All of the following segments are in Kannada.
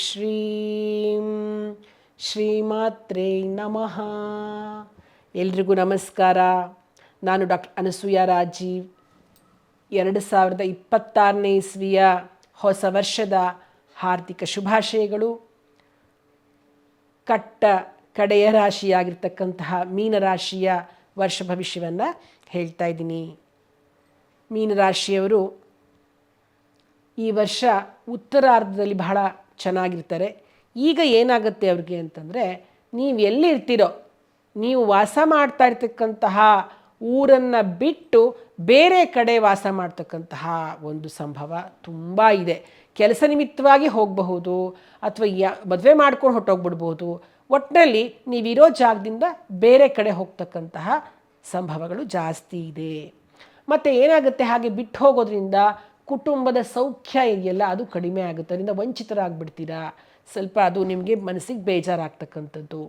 ಶ್ರೀಂ ಶ್ರೀಮಾತ್ರೇ ನಮಃ. ಎಲ್ರಿಗೂ ನಮಸ್ಕಾರ. ನಾನು ಡಾಕ್ಟರ್ ಅನಸೂಯ ರಾಜೀವ್. 2026ನೇ ಇಸ್ವಿಯ ಹೊಸ ವರ್ಷದ ಹಾರ್ದಿಕ ಶುಭಾಶಯಗಳು. ಕಡೆಯ ರಾಶಿಯಾಗಿರ್ತಕ್ಕಂತಹ ಮೀನರಾಶಿಯ ವರ್ಷ ಭವಿಷ್ಯವನ್ನು ಹೇಳ್ತಾ ಇದ್ದೀನಿ. ಮೀನರಾಶಿಯವರು ಈ ವರ್ಷ ಉತ್ತರಾರ್ಧದಲ್ಲಿ ಬಹಳ ಚೆನ್ನಾಗಿರ್ತಾರೆ. ಈಗ ಏನಾಗುತ್ತೆ ಅವ್ರಿಗೆ ಅಂತಂದರೆ, ನೀವು ಎಲ್ಲಿರ್ತೀರೋ, ನೀವು ವಾಸ ಮಾಡ್ತಾ ಇರ್ತಕ್ಕಂತಹ ಊರನ್ನು ಬಿಟ್ಟು ಬೇರೆ ಕಡೆ ವಾಸ ಮಾಡ್ತಕ್ಕಂತಹ ಒಂದು ಸಂಭವ ತುಂಬ ಇದೆ. ಕೆಲಸ ನಿಮಿತ್ತವಾಗಿ ಹೋಗಬಹುದು, ಅಥವಾ ಮದುವೆ ಮಾಡ್ಕೊಂಡು ಹೊಟ್ಟೋಗ್ಬಿಡ್ಬೋದು. ಒಟ್ಟಿನಲ್ಲಿ ನೀವಿರೋ ಜಾಗದಿಂದ ಬೇರೆ ಕಡೆ ಹೋಗ್ತಕ್ಕಂತಹ ಸಂಭವಗಳು ಜಾಸ್ತಿ ಇದೆ. ಮತ್ತು ಏನಾಗುತ್ತೆ, ಹಾಗೆ ಬಿಟ್ಟು ಹೋಗೋದ್ರಿಂದ ಕುಟುಂಬದ ಸೌಖ್ಯ ಇದೆಯಲ್ಲ ಅದು ಕಡಿಮೆ ಆಗುತ್ತೆ. ಅದರಿಂದ ವಂಚಿತರಾಗ್ಬಿಡ್ತೀರಾ. ಸ್ವಲ್ಪ ಅದು ನಿಮಗೆ ಮನಸ್ಸಿಗೆ ಬೇಜಾರಾಗ್ತಕ್ಕಂಥದ್ದು.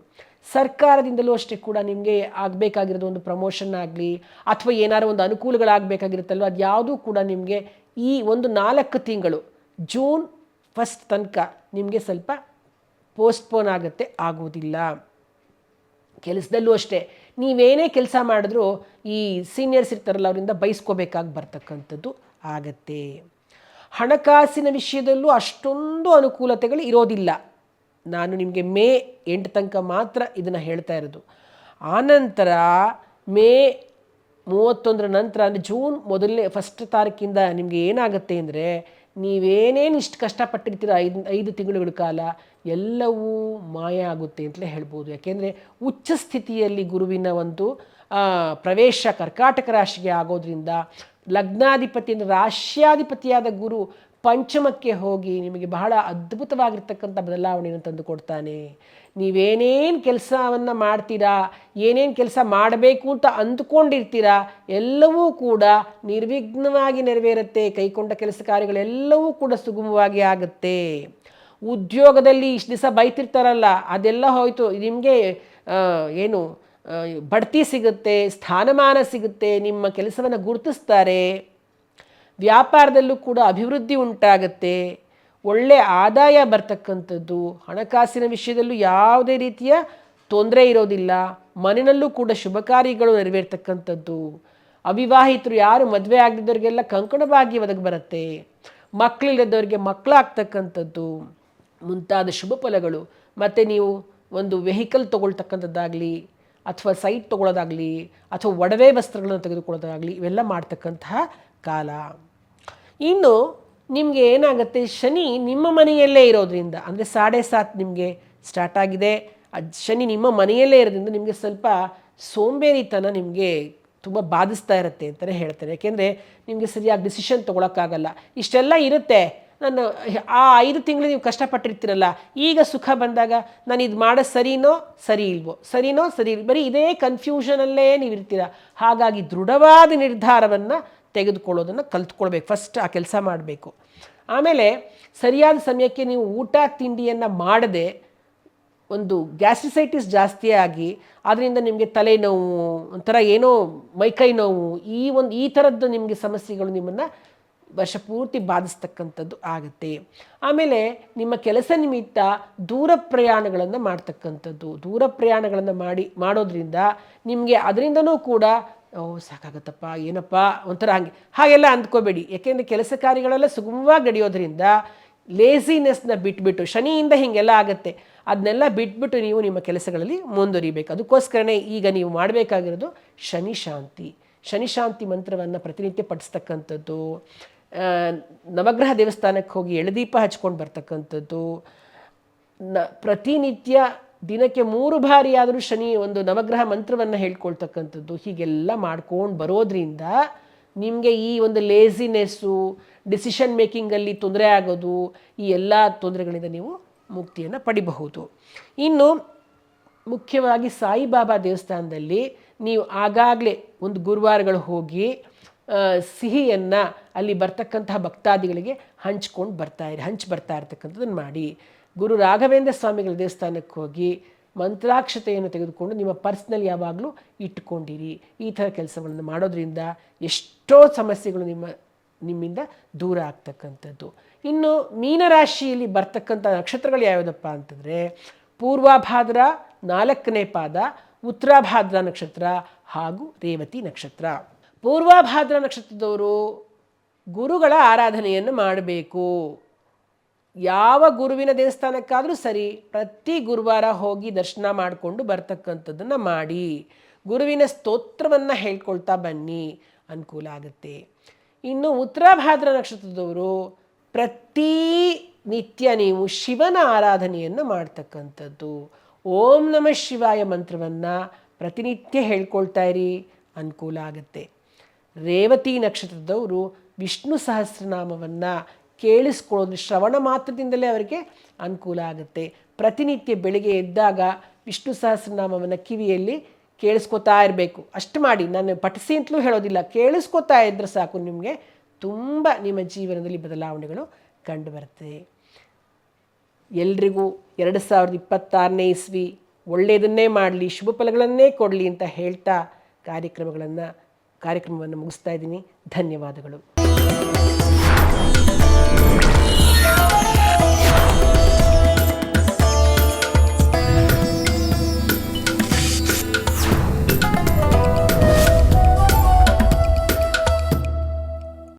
ಸರ್ಕಾರದಿಂದಲೂ ಅಷ್ಟೇ ಕೂಡ ನಿಮಗೆ ಆಗಬೇಕಾಗಿರೋದು ಒಂದು ಪ್ರಮೋಷನ್ ಆಗಲಿ ಅಥವಾ ಏನಾದ್ರು ಒಂದು ಅನುಕೂಲಗಳಾಗಬೇಕಾಗಿರುತ್ತಲ್ವ, ಅದು ಯಾವುದೂ ಕೂಡ ನಿಮಗೆ ಈ ಒಂದು 4 ತಿಂಗಳು ಜೂನ್ 1 ತನಕ ನಿಮಗೆ ಸ್ವಲ್ಪ ಪೋಸ್ಟ್ಪೋನ್ ಆಗೋದಿಲ್ಲ. ಕೆಲಸದಲ್ಲೂ ಅಷ್ಟೇ, ನೀವೇನೇ ಕೆಲಸ ಮಾಡಿದ್ರೂ ಈ ಸೀನಿಯರ್ಸ್ ಇರ್ತಾರಲ್ಲ, ಅವರಿಂದ ಬಯಸ್ಕೋಬೇಕಾಗಿ ಬರ್ತಕ್ಕಂಥದ್ದು ಆಗತ್ತೆ. ಹಣಕಾಸಿನ ವಿಷಯದಲ್ಲೂ ಅಷ್ಟೊಂದು ಅನುಕೂಲತೆಗಳು ಇರೋದಿಲ್ಲ. ನಾನು ನಿಮಗೆ ಮೇ 8 ತನಕ ಮಾತ್ರ ಇದನ್ನು ಹೇಳ್ತಾ ಇರೋದು. ಆನಂತರ ಮೇ 31 ನಂತರ ಅಂದರೆ ಜೂನ್ 1 ತಾರೀಕಿಂದ ನಿಮಗೆ ಏನಾಗುತ್ತೆ ಅಂದರೆ, ನೀವೇನೇನು ಇಷ್ಟು ಕಷ್ಟಪಟ್ಟಿರ್ತೀರ 5 ತಿಂಗಳುಗಳ ಕಾಲ ಎಲ್ಲವೂ ಮಾಯ ಆಗುತ್ತೆ ಅಂತಲೇ ಹೇಳ್ಬೋದು. ಯಾಕೆಂದರೆ ಉಚ್ಚ ಸ್ಥಿತಿಯಲ್ಲಿ ಗುರುವಿನ ಒಂದು ಪ್ರವೇಶ ಕರ್ಕಾಟಕ ರಾಶಿಗೆ ಆಗೋದ್ರಿಂದ, ಲಗ್ನಾಧಿಪತಿ ಅಂದರೆ ರಾಶ್ಯಾಧಿಪತಿಯಾದ ಗುರು ಪಂಚಮಕ್ಕೆ ಹೋಗಿ ನಿಮಗೆ ಬಹಳ ಅದ್ಭುತವಾಗಿರ್ತಕ್ಕಂಥ ಬದಲಾವಣೆಯನ್ನು ತಂದುಕೊಡ್ತಾನೆ. ನೀವೇನೇನು ಕೆಲಸವನ್ನು ಮಾಡ್ತೀರಾ, ಏನೇನು ಕೆಲಸ ಮಾಡಬೇಕು ಅಂತ ಅಂದುಕೊಂಡಿರ್ತೀರಾ, ಎಲ್ಲವೂ ಕೂಡ ನಿರ್ವಿಘ್ನವಾಗಿ ನೆರವೇರುತ್ತೆ. ಕೈಕೊಂಡ ಕೆಲಸ ಕಾರ್ಯಗಳೆಲ್ಲವೂ ಕೂಡ ಸುಗಮವಾಗಿ ಆಗುತ್ತೆ. ಉದ್ಯೋಗದಲ್ಲಿ ಇಷ್ಟು ದಿವಸ ಬೈತಿರ್ತಾರಲ್ಲ, ಅದೆಲ್ಲ ಹೋಯಿತು. ನಿಮಗೆ ಏನು ಬಡ್ತಿ ಸಿಗುತ್ತೆ, ಸ್ಥಾನಮಾನ ಸಿಗುತ್ತೆ, ನಿಮ್ಮ ಕೆಲಸವನ್ನು ಗುರುತಿಸ್ತಾರೆ. ವ್ಯಾಪಾರದಲ್ಲೂ ಕೂಡ ಅಭಿವೃದ್ಧಿ ಉಂಟಾಗುತ್ತೆ, ಒಳ್ಳೆಯ ಆದಾಯ ಬರ್ತಕ್ಕಂಥದ್ದು. ಹಣಕಾಸಿನ ವಿಷಯದಲ್ಲೂ ಯಾವುದೇ ರೀತಿಯ ತೊಂದರೆ ಇರೋದಿಲ್ಲ. ಮನೆಯಲ್ಲೂ ಕೂಡ ಶುಭ ಕಾರ್ಯಗಳು ನೆರವೇರ್ತಕ್ಕಂಥದ್ದು. ಅವಿವಾಹಿತರು ಯಾರು ಮದುವೆ ಆಗದಿದ್ದವರಿಗೆಲ್ಲ ಕಂಕಣ ಭಾಗ್ಯ ಒದಗಿ ಬರುತ್ತೆ. ಮಕ್ಕಳಿಲ್ಲದವರಿಗೆ ಮಕ್ಕಳಾಗ್ತಕ್ಕಂಥದ್ದು ಮುಂತಾದ ಶುಭ ಫಲಗಳು. ಮತ್ತು ನೀವು ಒಂದು ವೆಹಿಕಲ್ ತೊಗೊಳ್ತಕ್ಕಂಥದ್ದಾಗಲಿ ಅಥವಾ ಸೈಟ್ ತೊಗೊಳ್ಳೋದಾಗಲಿ ಅಥವಾ ಒಡವೆ ವಸ್ತ್ರಗಳನ್ನು ತೆಗೆದುಕೊಳ್ಳೋದಾಗಲಿ ಇವೆಲ್ಲ ಮಾಡ್ತಕ್ಕಂತಹ ಕಾಲ. ಇನ್ನು ನಿಮಗೆ ಏನಾಗುತ್ತೆ, ಶನಿ ನಿಮ್ಮ ಮನೆಯಲ್ಲೇ ಇರೋದ್ರಿಂದ, ಅಂದರೆ 7.5 ನಿಮಗೆ ಸ್ಟಾರ್ಟ್ ಆಗಿದೆ. ಶನಿ ನಿಮ್ಮ ಮನೆಯಲ್ಲೇ ಇರೋದ್ರಿಂದ ನಿಮಗೆ ಸ್ವಲ್ಪ ಸೋಂಬೇರಿತನ ನಿಮಗೆ ತುಂಬ ಬಾಧಿಸ್ತಾ ಇರುತ್ತೆ ಅಂತಲೇ ಹೇಳ್ತಾರೆ. ಯಾಕೆಂದರೆ ನಿಮಗೆ ಸರಿಯಾಗಿ ಡಿಸಿಷನ್ ತೊಗೊಳಕ್ಕಾಗಲ್ಲ. ಇಷ್ಟೆಲ್ಲ ಇರುತ್ತೆ. ನಾನು ಆ 5 ತಿಂಗಳು ನೀವು ಕಷ್ಟಪಟ್ಟಿರ್ತೀರಲ್ಲ, ಈಗ ಸುಖ ಬಂದಾಗ ನಾನು ಇದು ಮಾಡೋದು ಸರಿನೋ ಸರಿ ಇಲ್ವೋ, ಸರಿನೋ ಸರಿ ಇಲ್ವೋ, ಬರೀ ಇದೇ ಕನ್ಫ್ಯೂಷನಲ್ಲೇ ನೀವು ಇರ್ತೀರ. ಹಾಗಾಗಿ ದೃಢವಾದ ನಿರ್ಧಾರವನ್ನು ತೆಗೆದುಕೊಳ್ಳೋದನ್ನು ಕಲ್ತ್ಕೊಳ್ಬೇಕು. ಫಸ್ಟ್ ಆ ಕೆಲಸ ಮಾಡಬೇಕು. ಆಮೇಲೆ ಸರಿಯಾದ ಸಮಯಕ್ಕೆ ನೀವು ಊಟ ತಿಂಡಿಯನ್ನು ಮಾಡದೆ ಒಂದು ಗ್ಯಾಸ್ಟ್ರಿಸೈಟಿಸ್ ಜಾಸ್ತಿ ಆಗಿ ಅದರಿಂದ ನಿಮಗೆ ತಲೆನೋವು, ಒಂಥರ ಏನೋ ಮೈಕೈ ನೋವು, ಈ ಥರದ್ದು ನಿಮಗೆ ಸಮಸ್ಯೆಗಳು ನಿಮ್ಮನ್ನು ವರ್ಷ ಪೂರ್ತಿ ಬಾಧಿಸ್ತಕ್ಕಂಥದ್ದು ಆಗುತ್ತೆ. ಆಮೇಲೆ ನಿಮ್ಮ ಕೆಲಸ ನಿಮಿತ್ತ ದೂರ ಪ್ರಯಾಣಗಳನ್ನು ಮಾಡ್ತಕ್ಕಂಥದ್ದು. ದೂರ ಪ್ರಯಾಣಗಳನ್ನು ಮಾಡೋದ್ರಿಂದ ನಿಮಗೆ ಅದರಿಂದನೂ ಕೂಡ ಸಾಕಾಗತ್ತಪ್ಪ, ಏನಪ್ಪ ಒಂಥರ ಹಾಗೆಲ್ಲ ಅಂದ್ಕೋಬೇಡಿ. ಯಾಕೆಂದರೆ ಕೆಲಸ ಕಾರ್ಯಗಳೆಲ್ಲ ಸುಗಮವಾಗಿ ನಡೆಯೋದ್ರಿಂದ ಲೇಸಿನೆಸ್ನ ಬಿಟ್ಬಿಟ್ಟು, ಶನಿಯಿಂದ ಹೀಗೆಲ್ಲ ಆಗುತ್ತೆ, ಅದನ್ನೆಲ್ಲ ಬಿಟ್ಬಿಟ್ಟು ನೀವು ನಿಮ್ಮ ಕೆಲಸಗಳಲ್ಲಿ ಮುಂದುವರಿಬೇಕು. ಅದಕ್ಕೋಸ್ಕರನೇ ಈಗ ನೀವು ಮಾಡಬೇಕಾಗಿರೋದು ಶನಿ ಶಾಂತಿ. ಶನಿ ಶಾಂತಿ ಮಂತ್ರವನ್ನು ಪ್ರತಿನಿತ್ಯ ಪಠಿಸ್ತಕ್ಕಂಥದ್ದು, ನವಗ್ರಹ ದೇವಸ್ಥಾನಕ್ಕೆ ಹೋಗಿ ಎಳೆದೀಪ ಹಚ್ಕೊಂಡು ಬರ್ತಕ್ಕಂಥದ್ದು, ಪ್ರತಿನಿತ್ಯ ದಿನಕ್ಕೆ 3 ಬಾರಿ ಆದರೂ ಶನಿ ಒಂದು ನವಗ್ರಹ ಮಂತ್ರವನ್ನು ಹೇಳ್ಕೊಳ್ತಕ್ಕಂಥದ್ದು. ಹೀಗೆಲ್ಲ ಮಾಡ್ಕೊಂಡು ಬರೋದ್ರಿಂದ ನಿಮಗೆ ಈ ಒಂದು ಲೇಸಿನೆಸ್ಸು, ಡಿಸಿಷನ್ ಮೇಕಿಂಗಲ್ಲಿ ತೊಂದರೆ ಆಗೋದು, ಈ ಎಲ್ಲ ತೊಂದರೆಗಳಿಂದ ನೀವು ಮುಕ್ತಿಯನ್ನು ಪಡಿಬಹುದು. ಇನ್ನು ಮುಖ್ಯವಾಗಿ ಸಾಯಿಬಾಬಾ ದೇವಸ್ಥಾನದಲ್ಲಿ ನೀವು ಆಗಾಗಲೇ ಒಂದು ಗುರುವಾರಗಳು ಹೋಗಿ ಸಿಹಿಯನ್ನು ಅಲ್ಲಿ ಬರ್ತಕ್ಕಂತಹ ಭಕ್ತಾದಿಗಳಿಗೆ ಹಂಚಿ ಬರ್ತಾ ಇರ್ತಕ್ಕಂಥದ್ದನ್ನು ಮಾಡಿ. ಗುರು ರಾಘವೇಂದ್ರ ಸ್ವಾಮಿಗಳ ದೇವಸ್ಥಾನಕ್ಕೆ ಹೋಗಿ ಮಂತ್ರಾಕ್ಷತೆಯನ್ನು ತೆಗೆದುಕೊಂಡು ನಿಮ್ಮ ಪರ್ಸ್ನಲ್ಲಿ ಯಾವಾಗಲೂ ಇಟ್ಟುಕೊಂಡಿರಿ. ಈ ಥರ ಕೆಲಸಗಳನ್ನು ಮಾಡೋದ್ರಿಂದ ಎಷ್ಟೋ ಸಮಸ್ಯೆಗಳು ನಿಮ್ಮಿಂದ ದೂರ ಆಗ್ತಕ್ಕಂಥದ್ದು. ಇನ್ನು ಮೀನರಾಶಿಯಲ್ಲಿ ಬರ್ತಕ್ಕಂಥ ನಕ್ಷತ್ರಗಳು ಯಾವುದಪ್ಪ ಅಂತಂದರೆ ಪೂರ್ವಭಾದ್ರ 4ನೇ ಪಾದ, ಉತ್ತರಾಭಾದ್ರ ನಕ್ಷತ್ರ ಹಾಗೂ ರೇವತಿ ನಕ್ಷತ್ರ. ಪೂರ್ವಭಾದ್ರ ನಕ್ಷತ್ರದವರು ಗುರುಗಳ ಆರಾಧನೆಯನ್ನು ಮಾಡಬೇಕು. ಯಾವ ಗುರುವಿನ ದೇವಸ್ಥಾನಕ್ಕಾದರೂ ಸರಿ, ಪ್ರತಿ ಗುರುವಾರ ಹೋಗಿ ದರ್ಶನ ಮಾಡಿಕೊಂಡು ಬರ್ತಕ್ಕಂಥದ್ದನ್ನು ಮಾಡಿ, ಗುರುವಿನ ಸ್ತೋತ್ರವನ್ನು ಹೇಳ್ಕೊಳ್ತಾ ಬನ್ನಿ, ಅನುಕೂಲ ಆಗುತ್ತೆ. ಇನ್ನು ಉತ್ತರಾಭಾದ್ರ ನಕ್ಷತ್ರದವರು ಪ್ರತಿ ನಿತ್ಯ ನೀವು ಶಿವನ ಆರಾಧನೆಯನ್ನು ಮಾಡ್ತಕ್ಕಂಥದ್ದು. ಓಂ ನಮಃ ಶಿವಾಯ ಮಂತ್ರವನ್ನು ಪ್ರತಿನಿತ್ಯ ಹೇಳ್ಕೊಳ್ತಾ ಇರಿ, ಅನುಕೂಲ ಆಗುತ್ತೆ. ರೇವತಿ ನಕ್ಷತ್ರದವರು ವಿಷ್ಣು ಸಹಸ್ರನಾಮವನ್ನು ಕೇಳಿಸ್ಕೊಳ್ಳೋದು, ಶ್ರವಣ ಮಾತ್ರದಿಂದಲೇ ಅವರಿಗೆ ಅನುಕೂಲ ಆಗುತ್ತೆ. ಪ್ರತಿನಿತ್ಯ ಬೆಳಿಗ್ಗೆ ಎದ್ದಾಗ ವಿಷ್ಣು ಸಹಸ್ರನಾಮವನ್ನು ಕಿವಿಯಲ್ಲಿ ಕೇಳಿಸ್ಕೊತಾ ಇರಬೇಕು. ಅಷ್ಟು ಮಾಡಿ, ನಾನು ಪಠಿಸಿ ಅಂತಲೂ ಹೇಳೋದಿಲ್ಲ, ಕೇಳಿಸ್ಕೊತಾ ಇದ್ದರೆ ಸಾಕು, ನಿಮಗೆ ತುಂಬ ನಿಮ್ಮ ಜೀವನದಲ್ಲಿ ಬದಲಾವಣೆಗಳು ಕಂಡುಬರುತ್ತೆ. ಎಲ್ರಿಗೂ 2026ನೇ ಇಸ್ವಿ ಒಳ್ಳೆಯದನ್ನೇ ಮಾಡಲಿ, ಶುಭ ಫಲಗಳನ್ನೇ ಕೊಡಲಿ ಅಂತ ಹೇಳ್ತಾ ಕಾರ್ಯಕ್ರಮವನ್ನು ಮುಗಿಸ್ತಾ ಇದ್ದೀನಿ. ಧನ್ಯವಾದಗಳು.